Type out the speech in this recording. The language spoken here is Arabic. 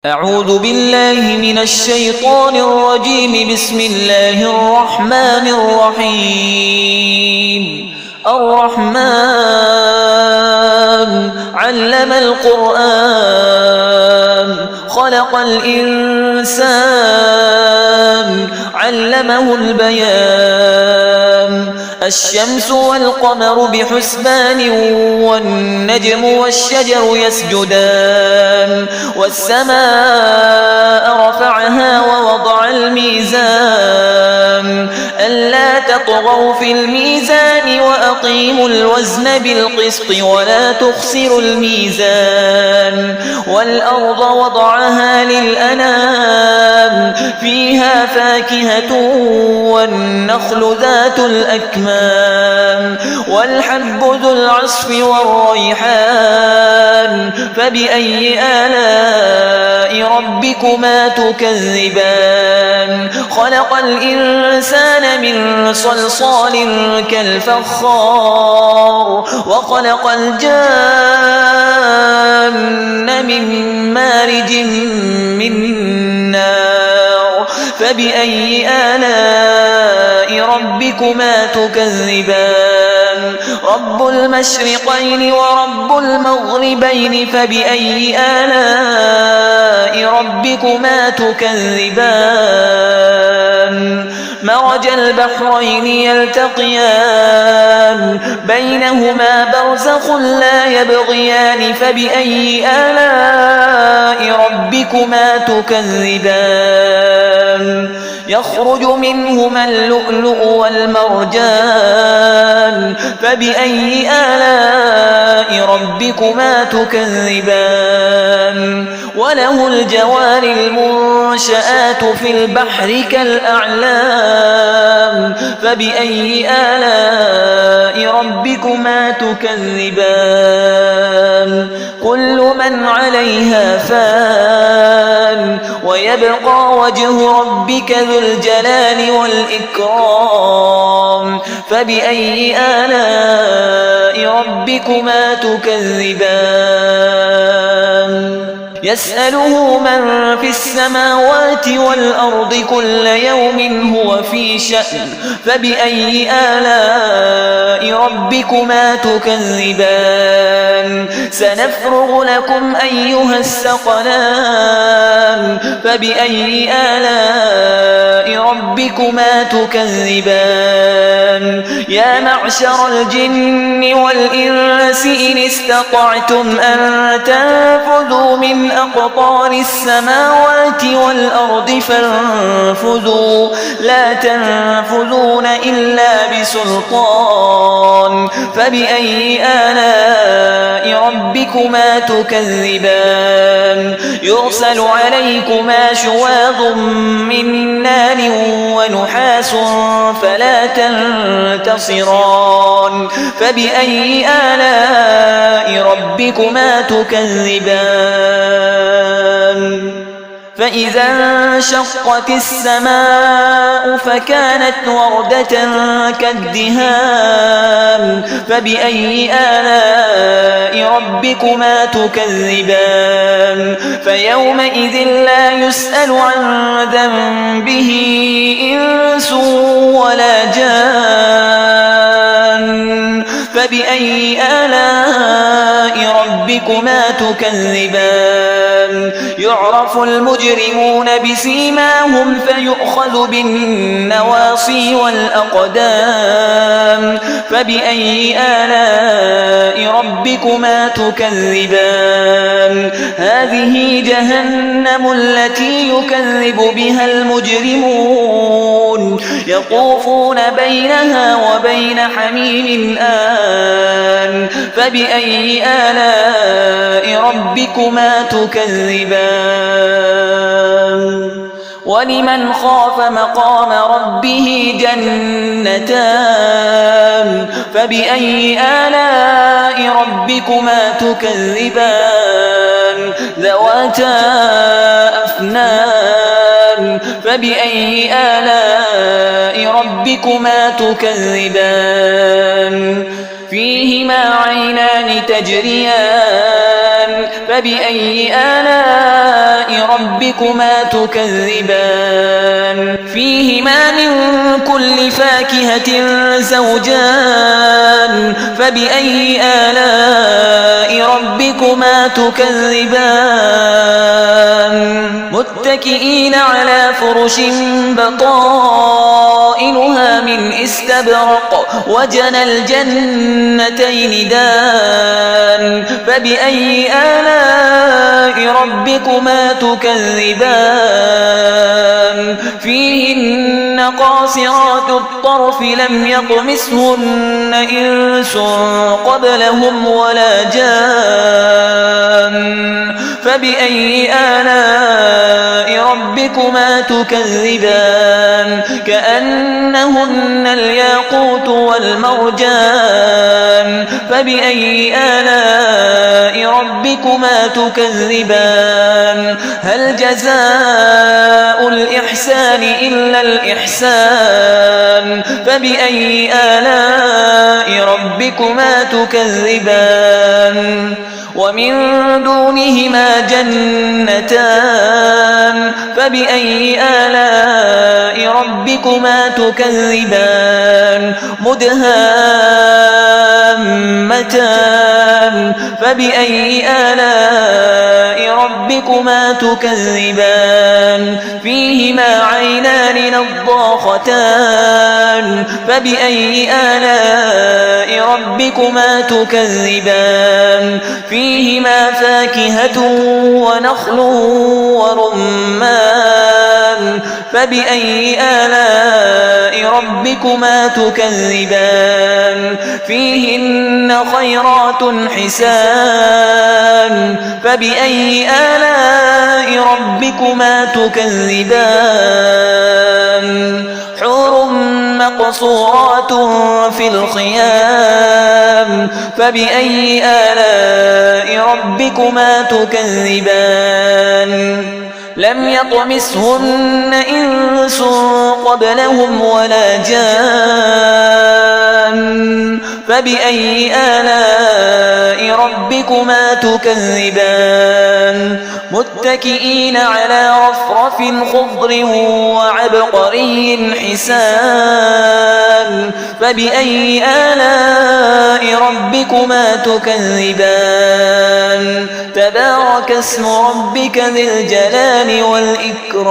أعوذ بالله من الشيطان الرجيم. بسم الله الرحمن الرحيم. الرحمن علم القرآن خلق الإنسان علمه البيان. الشمس والقمر بحسبان والنجم والشجر يسجدان. والسماء رفعها ووضع الميزان ألا تطغوا في الميزان وأقيموا الوزن بالقسط ولا تخسروا الميزان. والأرض وضعها للأنام فيها فاكهة والنخل ذات الأكمام والحب ذو العصف والريحان. فبأي آلاء ربكما تكذبان؟ خلق الإنسان من صلصال كالفخار وخلق الجان من مارج من نار. فبأي آلاء ربكما تكذبان؟ رب المشرقين ورب المغربين. فبأي آلاء ربكما تكذبان؟ مرج البحرين يلتقيان بينهما برزخ لا يبغيان. فبأي آلاء ربكما تكذبان؟ يخرج منهما اللؤلؤ والمرجان. فبأي آلاء ربكما تكذبان؟ وله الجوار المنشآت في البحر كالأعلام. فبأي آلاء ربكما تكذبان؟ كل من عليها فان ويبقى وجه ربك ذو الجلال والإكرام. فبأي آلاء ربكما تكذبان؟ يسأله من في السماوات والأرض كل يوم هو في شأن. فبأي آلاء ربكما تكذبان؟ سنفرغ لكم أيها الثقلان. فبأي آلاء ربكما تكذبان؟ يا معشر الجن والإنس إن استطعتم أن تنفذوا من أقطار السماوات والأرض فانفذوا لا تنفذون إلا بسلطان. فبأي آلاء ربكما تكذبان؟ يرسل عليكما شواظ من نار ونحاس فلا تنتصران. فبأي آلاء ربكما تكذبان؟ فإذا انشقت السماء فكانت وردة كالدهان. فبأي آلاء ربكما تكذبان؟ فيومئذ لا يسأل عن ذنبه إنس ولا جان. فبأي آلاء ربكما تكذبان؟ يعرف المجرمون بسيماهم فيؤخذ بالنواصي والأقدام. فبأي آلاء ربكما تكذبان؟ هذه جهنم التي يكذب بها المجرمون يطوفون بينها وبين حميم آن. فبأي آلاء ربكما تكذبان؟ ولمن خاف مقام ربه جنتان. فبأي آلاء ربكما تكذبان؟ ذواتا أفنان. فبأي آلاء ربكما تكذبان؟ فيهما عينان تجريان. فبأي آلاء ربكما تكذبان فيهما من كل فاكهة زوجان فبأي آلاء ربكما تكذبان متكئين على فرش بطائنها من استبرق وجنى الجنتين دان فبأي آلاء ربكما تكذبان فيهن قاصرات الطرف لم يطمثهن إنس قبلهم ولا جان فبأي آلاء ربكما تكذبان كأنهن الياقوت والمرجان فبأي آلاء ربكما تكذبان هل جزاء الإحسان إلا الإحسان فبأي آلاء ربكما تكذبان ومن دونهما جنتان فبأي آلاء ربكما تكذبان مدهامتان فبأي آلاء ربكما تكذبان فيهما عينان نضاختان فبأي آلاء ربكما تكذبان فيهما فاكهة ونخل ورمان فبأي آلاء ربكما تكذبان فيهن خيرات حسان فبأي آلاء ربكما تكذبان حور مقصورات في الخيام فبأي آلاء ربكما تكذبان لم يطمثهن إنس قبلهم ولا جان فبأي آلاء ربكما تكذبان متكئين على رفرف خضر وعبقري حسان فبأي آلاء ربكما تكذبان تبارك اسم ربك ذي الجلال والإكرام